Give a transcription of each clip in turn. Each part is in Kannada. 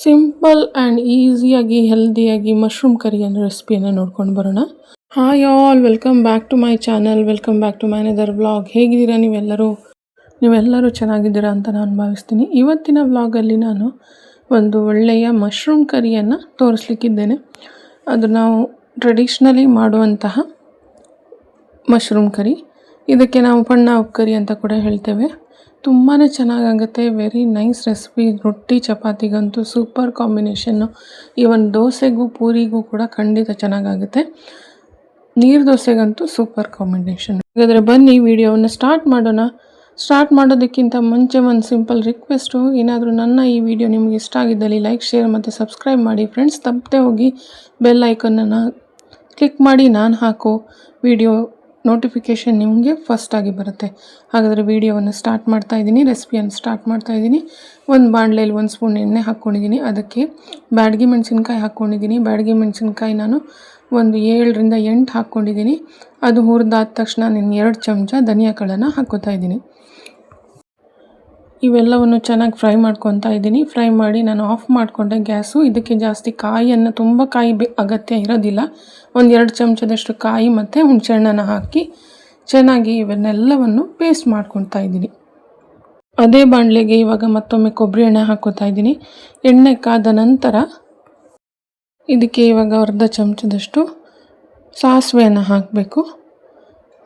ಸಿಂಪಲ್ ಆ್ಯಂಡ್ ಈಸಿಯಾಗಿ ಹೆಲ್ದಿಯಾಗಿ ಮಶ್ರೂಮ್ ಕರಿ ಅನ್ನೋ ರೆಸಿಪಿಯನ್ನು ನೋಡ್ಕೊಂಡು ಬರೋಣ. Hi all, welcome back to my channel, welcome back to my another vlog. ಹೇಗಿದ್ದೀರಾ ನೀವೆಲ್ಲರೂ ಚೆನ್ನಾಗಿದ್ದೀರಾ ಅಂತ ನಾನು ಭಾವಿಸ್ತೀನಿ. ಇವತ್ತಿನ ವ್ಲಾಗಲ್ಲಿ ನಾನು ಒಂದು ಒಳ್ಳೆಯ ಮಶ್ರೂಮ್ ಕರಿಯನ್ನು ತೋರಿಸ್ಲಿಕ್ಕಿದ್ದೇನೆ. ಅದು ನಾವು ಟ್ರೆಡಿಷ್ನಲಿ ಮಾಡುವಂತಹ ಮಶ್ರೂಮ್ ಕರಿ. ಇದಕ್ಕೆ ನಾವು ಪಣ್ಣ ಕರಿ ಅಂತ ಕೂಡ ಹೇಳ್ತೇವೆ. ತುಂಬಾ ಚೆನ್ನಾಗಾಗುತ್ತೆ. Very nice recipe. ರೊಟ್ಟಿ ಚಪಾತಿಗಂತೂ ಸೂಪರ್ ಕಾಂಬಿನೇಷನ್ನು. ಈವನ್ ದೋಸೆಗೂ ಪೂರಿಗೂ ಕೂಡ ಖಂಡಿತ ಚೆನ್ನಾಗಾಗುತ್ತೆ. ನೀರು ದೋಸೆಗಂತೂ ಸೂಪರ್ ಕಾಂಬಿನೇಷನ್. ಹಾಗಾದರೆ ಬನ್ನಿ ವಿಡಿಯೋವನ್ನು ಸ್ಟಾರ್ಟ್ ಮಾಡೋಣ. ಸ್ಟಾರ್ಟ್ ಮಾಡೋದಕ್ಕಿಂತ ಮುಂಚೆ ಒಂದು ಸಿಂಪಲ್ ರಿಕ್ವೆಸ್ಟು, ಏನಾದರೂ ನನ್ನ ಈ ವಿಡಿಯೋ ನಿಮಗೆ ಇಷ್ಟ ಆಗಿದ್ದಲ್ಲಿ ಲೈಕ್, ಶೇರ್ ಮತ್ತು ಸಬ್ಸ್ಕ್ರೈಬ್ ಮಾಡಿ ಫ್ರೆಂಡ್ಸ್. ತಪ್ಪದೆ ಹೋಗಿ ಬೆಲ್ ಐಕನ್ನನ್ನು ಕ್ಲಿಕ್ ಮಾಡಿ. ನಾನು ಹಾಕೋ ವಿಡಿಯೋ ನೋಟಿಫಿಕೇಷನ್ ನಿಮಗೆ ಫಸ್ಟಾಗಿ ಬರುತ್ತೆ. ಹಾಗಾದರೆ ವಿಡಿಯೋವನ್ನು ಸ್ಟಾರ್ಟ್ ಮಾಡ್ತಾಯಿದ್ದೀನಿ, ರೆಸಿಪಿಯನ್ನು ಸ್ಟಾರ್ಟ್ ಮಾಡ್ತಾಯಿದ್ದೀನಿ. ಒಂದು ಬಾಣಲೆಯಲ್ಲಿ 1 ಸ್ಪೂನ್ ಎಣ್ಣೆ ಹಾಕ್ಕೊಂಡಿದ್ದೀನಿ. ಅದಕ್ಕೆ ಬ್ಯಾಡಗಿ ಮೆಣಸಿನ್ಕಾಯಿ ಹಾಕ್ಕೊಂಡಿದ್ದೀನಿ. ಬ್ಯಾಡಗಿ ಮೆಣಸಿನ್ಕಾಯಿ ನಾನು ಒಂದು 7ರಿಂದ 8 ಹಾಕ್ಕೊಂಡಿದ್ದೀನಿ. ಅದು ಹುರಿದಾದ ತಕ್ಷಣ ನಾನು 2 ಚಮಚ ಧನಿಯಾ ಕಾಳನ್ನು ಹಾಕ್ಕೋತಾ ಇದ್ದೀನಿ. ಇವೆಲ್ಲವನ್ನು ಚೆನ್ನಾಗಿ ಫ್ರೈ ಮಾಡ್ಕೊತಾ ಇದ್ದೀನಿ. ಫ್ರೈ ಮಾಡಿ ನಾನು ಆಫ್ ಮಾಡಿಕೊಂಡೆ ಗ್ಯಾಸು. ಇದಕ್ಕೆ ಜಾಸ್ತಿ ಕಾಯಿಯನ್ನು, ತುಂಬ ಕಾಯಿ ಅಗತ್ಯ ಇರೋದಿಲ್ಲ. 1-2 ಚಮಚದಷ್ಟು ಕಾಯಿ ಮತ್ತು ಹುಣಸೆಹಣ್ಣನ್ನು ಹಾಕಿ ಚೆನ್ನಾಗಿ ಇವನ್ನೆಲ್ಲವನ್ನು ಪೇಸ್ಟ್ ಮಾಡ್ಕೊತಾ ಇದ್ದೀನಿ. ಅದೇ ಬಾಣಲೆಗೆ ಇವಾಗ ಮತ್ತೊಮ್ಮೆ ಕೊಬ್ಬರಿ ಎಣ್ಣೆ ಹಾಕ್ಕೋತಾ ಇದ್ದೀನಿ. ಎಣ್ಣೆ ಕಾದ ನಂತರ ಇದಕ್ಕೆ ಇವಾಗ 1/2 ಚಮಚದಷ್ಟು ಸಾಸಿವೆಯನ್ನು ಹಾಕಬೇಕು.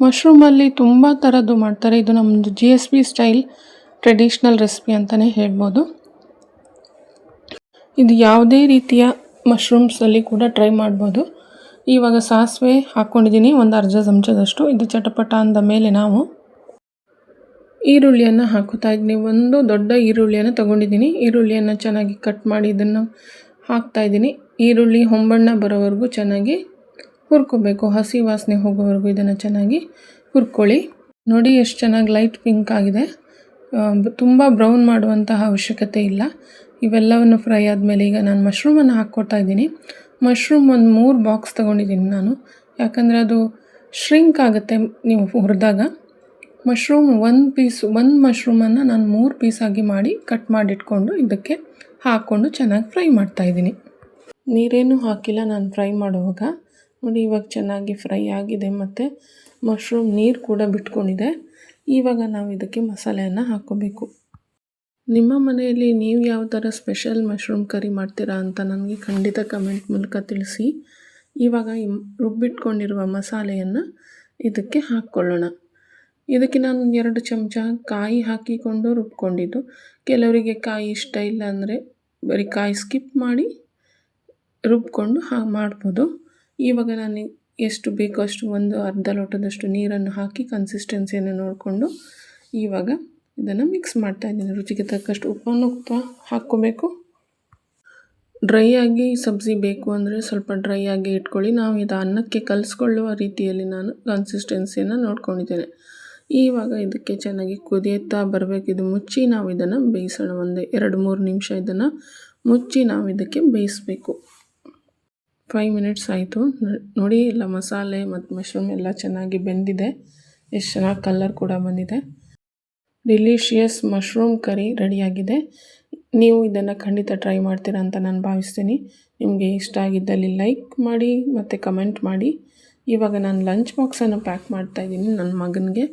ಮಶ್ರೂಮಲ್ಲಿ ತುಂಬ ಥರದ್ದು ಮಾಡ್ತಾರೆ. ಇದು ನಮ್ಮದು GSB ಸ್ಟೈಲ್ ಟ್ರೆಡಿಷ್ನಲ್ ರೆಸಿಪಿ ಅಂತಲೇ ಹೇಳ್ಬೋದು. ಇದು ಯಾವುದೇ ರೀತಿಯ ಮಶ್ರೂಮ್ಸಲ್ಲಿ ಕೂಡ ಟ್ರೈ ಮಾಡ್ಬೋದು. ಇವಾಗ ಸಾಸಿವೆ ಹಾಕ್ಕೊಂಡಿದ್ದೀನಿ 1/2 ಚಮಚದಷ್ಟು. ಇದು ಚಟಪಟ ಅಂದ ಮೇಲೆ ನಾವು ಈರುಳ್ಳಿಯನ್ನು ಹಾಕೋತಾ ಇದ್ದೀನಿ. ಒಂದು ದೊಡ್ಡ ಈರುಳ್ಳಿಯನ್ನು ತೊಗೊಂಡಿದ್ದೀನಿ. ಈರುಳ್ಳಿಯನ್ನು ಚೆನ್ನಾಗಿ ಕಟ್ ಮಾಡಿ ಇದನ್ನು ಹಾಕ್ತಾಯಿದ್ದೀನಿ. ಈರುಳ್ಳಿ ಹೊಂಬಣ್ಣ ಬರೋವರೆಗೂ ಚೆನ್ನಾಗಿ ಹುರ್ಕೋಬೇಕು. ಹಸಿ ವಾಸನೆ ಹೋಗೋವರೆಗೂ ಇದನ್ನು ಚೆನ್ನಾಗಿ ಹುರ್ಕೊಳ್ಳಿ. ನೋಡಿ ಎಷ್ಟು ಚೆನ್ನಾಗಿ ಲೈಟ್ ಪಿಂಕ್ ಆಗಿದೆ. ತುಂಬ ಬ್ರೌನ್ ಮಾಡುವಂತಹ ಅವಶ್ಯಕತೆ ಇಲ್ಲ. ಇವೆಲ್ಲವನ್ನು ಫ್ರೈ ಆದಮೇಲೆ ಈಗ ನಾನು ಮಶ್ರೂಮನ್ನು ಹಾಕ್ಕೊಡ್ತಾ ಇದ್ದೀನಿ. ಮಶ್ರೂಮ್ ಒಂದು 3 ಬಾಕ್ಸ್ ತೊಗೊಂಡಿದ್ದೀನಿ ನಾನು, ಯಾಕಂದರೆ ಅದು ಶ್ರಿಂಕ್ ಆಗುತ್ತೆ ನೀವು ಹುರಿದಾಗ. ಒಂದು ಮಶ್ರೂಮನ್ನು ನಾನು 3 ಪೀಸಾಗಿ ಮಾಡಿ ಕಟ್ ಮಾಡಿಟ್ಕೊಂಡು ಇದಕ್ಕೆ ಹಾಕ್ಕೊಂಡು ಚೆನ್ನಾಗಿ ಫ್ರೈ ಮಾಡ್ತಾಯಿದ್ದೀನಿ. ನೀರೇನು ಹಾಕಿಲ್ಲ ನಾನು ಫ್ರೈ ಮಾಡುವಾಗ. ನೋಡಿ ಇವಾಗ ಚೆನ್ನಾಗಿ ಫ್ರೈ ಆಗಿದೆ ಮತ್ತು ಮಶ್ರೂಮ್ ನೀರು ಕೂಡ ಬಿಟ್ಕೊಂಡಿದೆ. ಇವಾಗ ನಾವು ಇದಕ್ಕೆ ಮಸಾಲೆಯನ್ನು ಹಾಕ್ಕೋಬೇಕು. ನಿಮ್ಮ ಮನೆಯಲ್ಲಿ ನೀವು ಯಾವ ಥರ ಸ್ಪೆಷಲ್ ಮಶ್ರೂಮ್ ಕರಿ ಮಾಡ್ತೀರಾ ಅಂತ ನನಗೆ ಖಂಡಿತ ಕಮೆಂಟ್ ಮೂಲಕ ತಿಳಿಸಿ. ಇವಾಗ ರುಬ್ಬಿಟ್ಕೊಂಡಿರುವ ಮಸಾಲೆಯನ್ನು ಇದಕ್ಕೆ ಹಾಕ್ಕೊಳ್ಳೋಣ. ಇದಕ್ಕೆ ನಾನು 2 ಚಮಚ ಕಾಯಿ ಹಾಕಿಕೊಂಡು ರುಬ್ಕೊಂಡಿದ್ದು. ಕೆಲವರಿಗೆ ಕಾಯಿ ಇಷ್ಟ ಇಲ್ಲ ಅಂದರೆ ಬರೀ ಕಾಯಿ ಸ್ಕಿಪ್ ಮಾಡಿ ರುಬ್ಕೊಂಡು ಮಾಡ್ಬೋದು. ಇವಾಗ ನಾನು ಎಷ್ಟು ಬೇಕೋ ಅಷ್ಟು ಒಂದು ಅರ್ಧ ಲೋಟದಷ್ಟು ನೀರನ್ನು ಹಾಕಿ ಕನ್ಸಿಸ್ಟೆನ್ಸಿಯನ್ನು ನೋಡಿಕೊಂಡು ಇವಾಗ ಇದನ್ನು ಮಿಕ್ಸ್ ಮಾಡ್ತಾಯಿದ್ದೀನಿ. ರುಚಿಗೆ ತಕ್ಕಷ್ಟು ಉಪ್ಪನ್ನು ಹಾಕ್ಕೋಬೇಕು. ಡ್ರೈ ಆಗಿ ಸಬ್ಜಿ ಬೇಕು ಅಂದರೆ ಸ್ವಲ್ಪ ಡ್ರೈ ಆಗಿ ಇಟ್ಕೊಳ್ಳಿ. ನಾವು ಇದು ಅನ್ನಕ್ಕೆ ಕಲಿಸ್ಕೊಳ್ಳುವ ರೀತಿಯಲ್ಲಿ ನಾನು ಕನ್ಸಿಸ್ಟೆನ್ಸಿಯನ್ನು ನೋಡ್ಕೊಂಡಿದ್ದೇನೆ. ಇವಾಗ ಇದಕ್ಕೆ ಚೆನ್ನಾಗಿ ಕುದಿಯುತ್ತಾ ಬರಬೇಕು. ಇದು ಮುಚ್ಚಿ ನಾವು ಇದನ್ನು ಬೇಯಿಸೋಣ. 2-3 ನಿಮಿಷ ಇದನ್ನು ಮುಚ್ಚಿ ನಾವು ಇದಕ್ಕೆ ಬೇಯಿಸಬೇಕು. 5 ಮಿನಿಟ್ಸ್ ಆಯಿತು. ನೋಡಿ ಎಲ್ಲ ಮಸಾಲೆ ಮತ್ತು ಮಶ್ರೂಮ್ ಎಲ್ಲ ಚೆನ್ನಾಗಿ ಬೆಂದಿದೆ. ಎಷ್ಟು ಚೆನ್ನಾಗಿ ಕಲರ್ ಕೂಡ ಬಂದಿದೆ. ಡಿಲಿಷಿಯಸ್ ಮಶ್ರೂಮ್ ಕರಿ ರೆಡಿಯಾಗಿದೆ. ನೀವು ಇದನ್ನು ಖಂಡಿತ ಟ್ರೈ ಮಾಡ್ತೀರಾ ಅಂತ ನಾನು ಭಾವಿಸ್ತೀನಿ. ನಿಮಗೆ ಇಷ್ಟ ಆಗಿದ್ದಲ್ಲಿ ಲೈಕ್ ಮಾಡಿ ಮತ್ತು ಕಮೆಂಟ್ ಮಾಡಿ. ಇವಾಗ ನಾನು ಲಂಚ್ ಬಾಕ್ಸನ್ನು ಪ್ಯಾಕ್ ಮಾಡ್ತಾಯಿದ್ದೀನಿ ನನ್ನ ಮಗನಿಗೆ.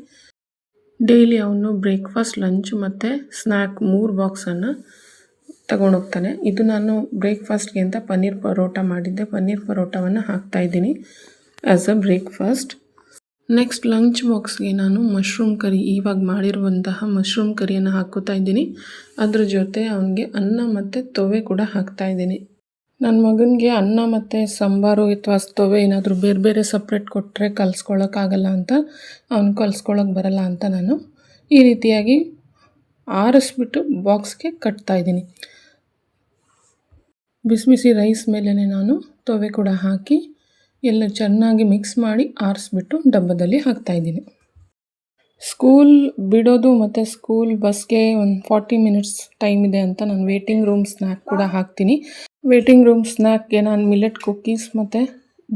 ಡೈಲಿ ಅವನು ಬ್ರೇಕ್ಫಾಸ್ಟ್, ಲಂಚ್ ಮತ್ತು ಸ್ನ್ಯಾಕ್ 3 ಬಾಕ್ಸನ್ನು ತಗೊಂಡೋಗ್ತಾನೆ. ಇದು ನಾನು ಬ್ರೇಕ್ಫಾಸ್ಟ್ಗೆ ಅಂತ ಪನ್ನೀರ್ ಪರೋಟ ಮಾಡಿದ್ದೆ. ಪನ್ನೀರ್ ಪರೋಟವನ್ನು ಹಾಕ್ತಾಯಿದ್ದೀನಿ as a breakfast. Next lunch ಬಾಕ್ಸ್ಗೆ ನಾನು ಮಶ್ರೂಮ್ ಕರಿ, ಇವಾಗ ಮಾಡಿರುವಂತಹ ಮಶ್ರೂಮ್ ಕರಿಯನ್ನು ಹಾಕ್ಕೋತಾ ಇದ್ದೀನಿ. ಅದ್ರ ಜೊತೆ ಅವನಿಗೆ ಅನ್ನ ಮತ್ತು ತೊವೆ ಕೂಡ ಹಾಕ್ತಾಯಿದ್ದೀನಿ. ನನ್ನ ಮಗನಿಗೆ ಅನ್ನ ಮತ್ತು ಸಾಂಬಾರು ಅಥವಾ ತೊವೆ ಏನಾದರೂ ಬೇರೆ ಬೇರೆ ಸಪ್ರೇಟ್ ಕೊಟ್ಟರೆ ಕಲಿಸ್ಕೊಳ್ಳೋಕ್ಕಾಗಲ್ಲ ಅಂತ, ಅವ್ನು ಕಲಿಸ್ಕೊಳ್ಳೋಕೆ ಬರಲ್ಲ ಅಂತ ನಾನು ಈ ರೀತಿಯಾಗಿ ಆರಿಸ್ಬಿಟ್ಟು ಬಾಕ್ಸ್ಗೆ ಕಟ್ತಾಯಿದ್ದೀನಿ. ಬಿಸಿ ಬಿಸಿ ರೈಸ್ ಮೇಲೇ ನಾನು ತೊವೆ ಕೂಡ ಹಾಕಿ ಎಲ್ಲ ಚೆನ್ನಾಗಿ ಮಿಕ್ಸ್ ಮಾಡಿ ಆರಿಸ್ಬಿಟ್ಟು ಡಬ್ಬದಲ್ಲಿ ಹಾಕ್ತಾಯಿದ್ದೀನಿ. ಸ್ಕೂಲ್ ಬಿಡೋದು ಮತ್ತು ಸ್ಕೂಲ್ ಬಸ್ಗೆ ಒಂದು 40 ಮಿನಿಟ್ಸ್ ಟೈಮ್ ಇದೆ ಅಂತ ನಾನು ವೇಟಿಂಗ್ ರೂಮ್ ಸ್ನ್ಯಾಕ್ ಕೂಡ ಹಾಕ್ತೀನಿ. ವೇಟಿಂಗ್ ರೂಮ್ ಸ್ನ್ಯಾಕ್ಗೆ ನಾನು ಮಿಲೆಟ್ ಕುಕ್ಕೀಸ್ ಮತ್ತು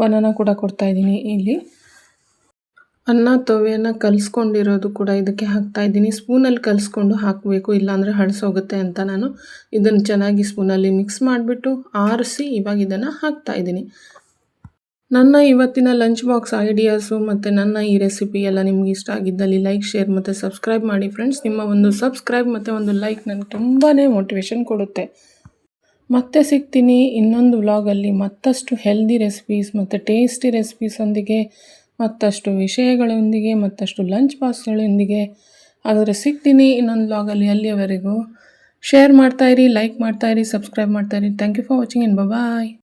ಬನಾನಾ ಕೂಡ ಕೊಡ್ತಾಯಿದ್ದೀನಿ ಇಲ್ಲಿ. ಅನ್ನ ತವೆಯನ್ನು ಕಲಿಸ್ಕೊಂಡಿರೋದು ಕೂಡ ಇದಕ್ಕೆ ಹಾಕ್ತಾಯಿದ್ದೀನಿ. ಸ್ಪೂನಲ್ಲಿ ಕಲಿಸ್ಕೊಂಡು ಹಾಕಬೇಕು, ಇಲ್ಲಾಂದರೆ ಹಳಸೋಗುತ್ತೆ ಅಂತ ನಾನು ಇದನ್ನು ಚೆನ್ನಾಗಿ ಸ್ಪೂನಲ್ಲಿ ಮಿಕ್ಸ್ ಮಾಡಿಬಿಟ್ಟು ಆರಿಸಿ ಇವಾಗ ಇದನ್ನು ಹಾಕ್ತಾಯಿದ್ದೀನಿ. ನನ್ನ ಇವತ್ತಿನ ಲಂಚ್ ಬಾಕ್ಸ್ ಐಡಿಯಾಸು ಮತ್ತು ನನ್ನ ಈ ರೆಸಿಪಿ ಎಲ್ಲ ನಿಮ್ಗೆ ಇಷ್ಟ ಆಗಿದ್ದಲ್ಲಿ ಲೈಕ್, ಶೇರ್ ಮತ್ತು ಸಬ್ಸ್ಕ್ರೈಬ್ ಮಾಡಿ ಫ್ರೆಂಡ್ಸ್. ನಿಮ್ಮ ಒಂದು ಸಬ್ಸ್ಕ್ರೈಬ್ ಮತ್ತು ಒಂದು ಲೈಕ್ ನನಗೆ ತುಂಬಾ ಮೋಟಿವೇಶನ್ ಕೊಡುತ್ತೆ. ಮತ್ತೆ ಸಿಗ್ತೀನಿ ಇನ್ನೊಂದು ವ್ಲಾಗಲ್ಲಿ ಮತ್ತಷ್ಟು ಹೆಲ್ದಿ ರೆಸಿಪೀಸ್ ಮತ್ತು ಟೇಸ್ಟಿ ರೆಸಿಪೀಸೊಂದಿಗೆ, ಮತ್ತಷ್ಟು ವಿಷಯಗಳೊಂದಿಗೆ, ಮತ್ತಷ್ಟು ಲಂಚ್ ಬಾಕ್ಸ್ಗಳೊಂದಿಗೆ. ಹಾಗಾದರೆ ಸಿಗ್ತೀನಿ ಇನ್ನೊಂದು ವ್ಲಾಗಲ್ಲಿ. ಅಲ್ಲಿಯವರೆಗೂ ಶೇರ್ ಮಾಡ್ತಾಯಿರಿ, ಲೈಕ್ ಮಾಡ್ತಾಯಿರಿ, ಸಬ್ಸ್ಕ್ರೈಬ್ ಮಾಡ್ತಾಯಿರಿ. Thank you for watching and bye.